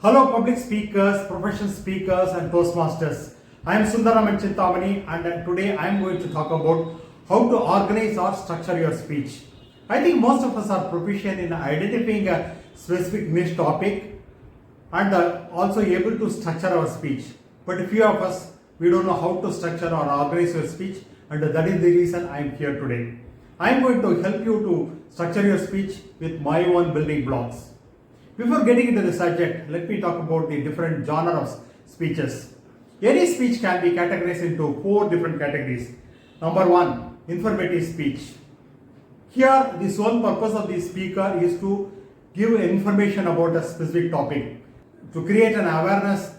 Hello, public speakers, professional speakers, and Toastmasters. I am Sundaraman Chintamani, and today I am going to talk about how to organize or structure your speech. I think most of us are proficient in identifying a specific niche topic and also able to structure our speech. But few of us, we don't know how to structure or organize your speech, and that is the reason I am here today. I am going to help you to structure your speech with my own building blocks. Before getting into the subject, let me talk about the different genre of speeches. Any speech can be categorized into 4 different categories. Number 1, informative speech. Here, the sole purpose of the speaker is to give information about a specific topic, to create an awareness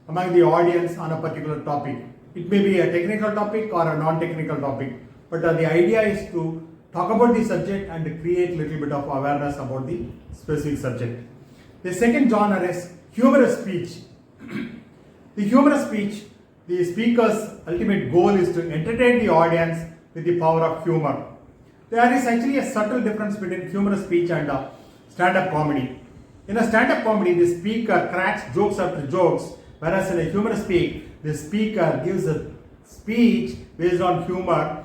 among the audience on a particular topic. It may be a technical topic or a non-technical topic, but the idea is to talk about the subject and create a little bit of awareness about the specific subject. The second genre is humorous speech. The humorous speech, the speaker's ultimate goal is to entertain the audience with the power of humor. There is actually a subtle difference between humorous speech and stand-up comedy. In a stand-up comedy, the speaker cracks jokes after jokes, whereas in a humorous speech, the speaker gives a speech based on humor,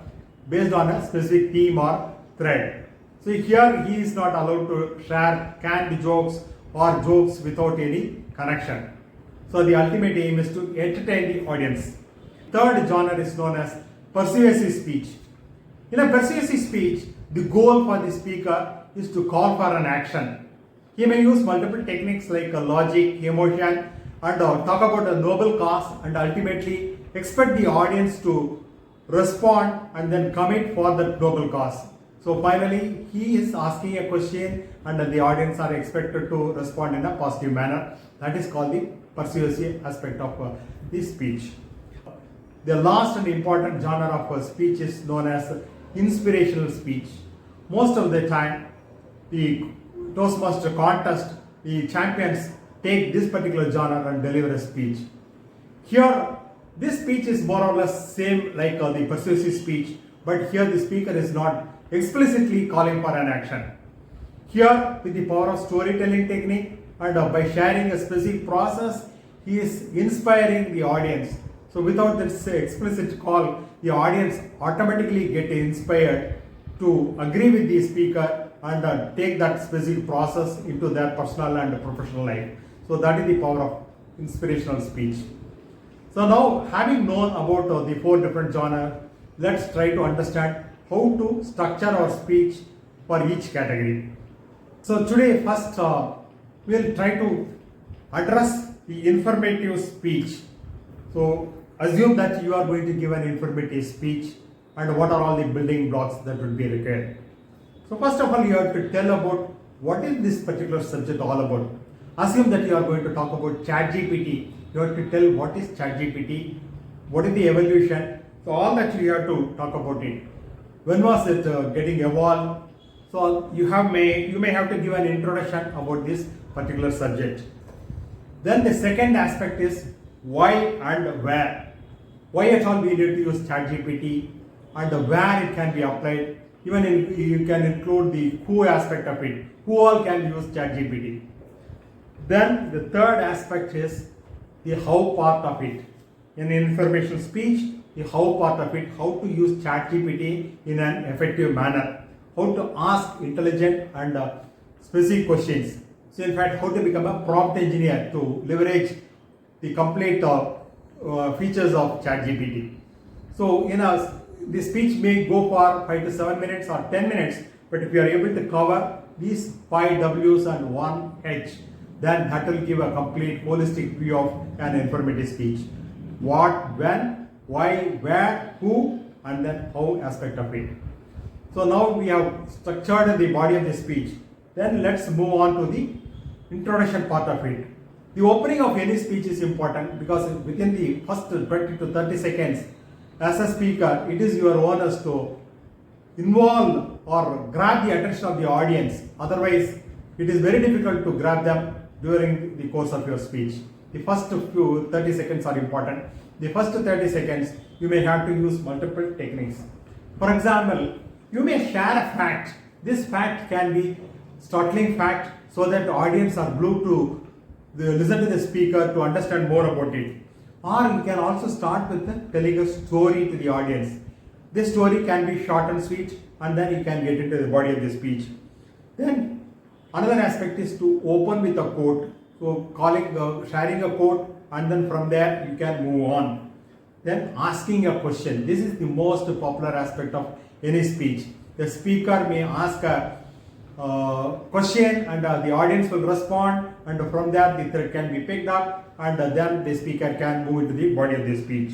based on a specific theme or thread. So here he is not allowed to share canned jokes or jokes without any connection. So the ultimate aim is to entertain the audience. Third genre is known as persuasive speech. In a persuasive speech, the goal for the speaker is to call for an action. He may use multiple techniques like logic, emotion, and talk about a noble cause, and ultimately expect the audience to respond and then commit for that noble cause. So finally, he is asking a question and the audience are expected to respond in a positive manner. That is called the persuasive aspect of the speech. The last and important genre of speech is known as inspirational speech. Most of the time, the Toastmaster contest, the champions take this particular genre and deliver a speech. Here, this speech is more or less same like the persuasive speech, but here the speaker is not explicitly calling for an action. Here, with the power of storytelling technique and by sharing a specific process, he is inspiring the audience. So without this explicit call, the audience automatically get inspired to agree with the speaker and take that specific process into their personal and professional life. So that is the power of inspirational speech. So now, having known about the 4 different genres, let's try to understand how to structure our speech for each category. So today, first we'll try to address the informative speech. So assume that you are going to give an informative speech, and what are all the building blocks that will be required. So first of all, you have to tell about what is this particular subject all about. Assume that you are going to talk about ChatGPT. You have to tell what is ChatGPT, what is the evolution. So all that you have to talk about it. When was it getting evolved? So you may have to give an introduction about this particular subject. Then the second aspect is why and where. Why at all we need to use ChatGPT and where it can be applied. Even you can include the who aspect of it. Who all can use ChatGPT. Then the third aspect is the how part of it. In information speech, the how part of it, how to use ChatGPT in an effective manner, how to ask intelligent and specific questions. So in fact, how to become a prompt engineer to leverage the complete features of ChatGPT. So the speech may go for 5 to 7 minutes or 10 minutes, but if you are able to cover these 5 W's and 1 H, then that will give a complete holistic view of an informative speech. What, when, why, where, who, and then how aspect of it. So now we have structured the body of the speech. Then let's move on to the introduction part of it. The opening of any speech is important because within the first 20 to 30 seconds, as a speaker, it is your onus to involve or grab the attention of the audience. Otherwise, it is very difficult to grab them during the course of your speech. The first few 30 seconds are important. The first 30 seconds, you may have to use multiple techniques. For example, you may share a fact. This fact can be startling fact so that the audience are glued to listen to the speaker to understand more about it. Or you can also start with telling a story to the audience. This story can be short and sweet, and then you can get into the body of the speech. Then another aspect is to open with a quote. So sharing a quote, and then from there you can move on. Then asking a question. This is the most popular aspect of any speech. The speaker may ask a question, and the audience will respond, and from there the thread can be picked up, and then the speaker can move into the body of the speech.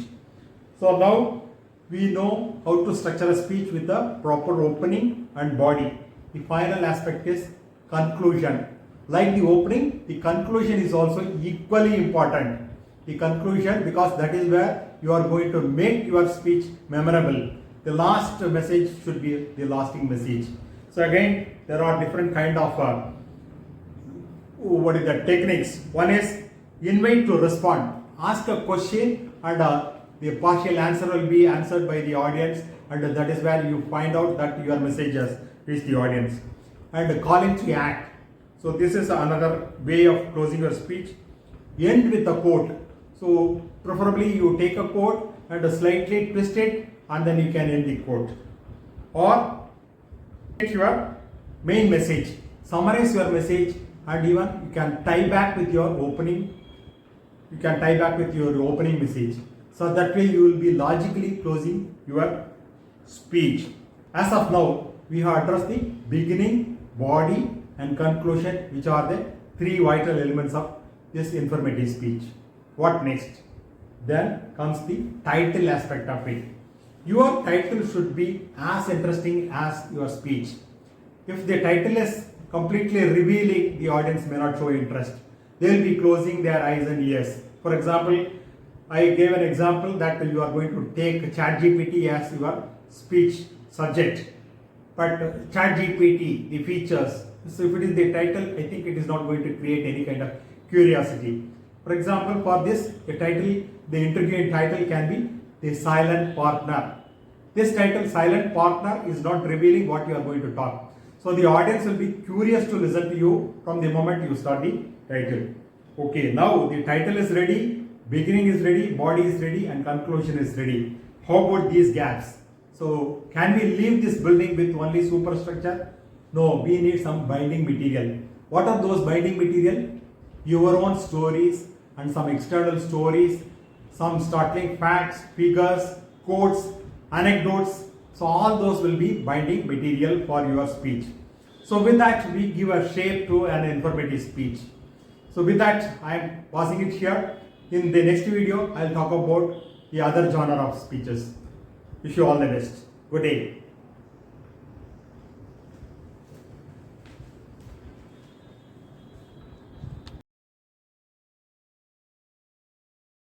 So now we know how to structure a speech with a proper opening and body. The final aspect is conclusion. Like the opening, the conclusion is also equally important. The conclusion, because that is where you are going to make your speech memorable. The last message should be the lasting message. So again, there are different kind of techniques. One is invite to respond. Ask a question, and the partial answer will be answered by the audience, and that is where you find out that your message has reached the audience. And calling to act. So this is another way of closing your speech. End with a quote. So preferably you take a quote and slightly twist it, and then you can end the quote. Or your main message. Summarize your message, and even you can tie back with your opening. You can tie back with your opening message. So that way you will be logically closing your speech. As of now, we have addressed the beginning, body, and conclusion, which are the three vital elements of this informative speech. What next? Then comes the title aspect of it. Your title should be as interesting as your speech. If the title is completely revealing, the audience may not show interest. They will be closing their eyes and ears. For example, I gave an example that you are going to take ChatGPT as your speech subject. But ChatGPT, the features, so if it is the title, I think it is not going to create any kind of curiosity. For example, for this, the interview title can be The Silent Partner. This title, Silent Partner, is not revealing what you are going to talk. So the audience will be curious to listen to you from the moment you start the title. Okay, now the title is ready, beginning is ready, body is ready, and conclusion is ready. How about these gaps? So can we leave this building with only superstructure? No, we need some binding material. What are those binding material? Your own stories and some external stories, some startling facts, figures, quotes, anecdotes. So all those will be binding material for your speech. So with that, we give a shape to an informative speech. So with that, I am passing it here. In the next video, I will talk about the other genre of speeches. Wish you all the best. Good day.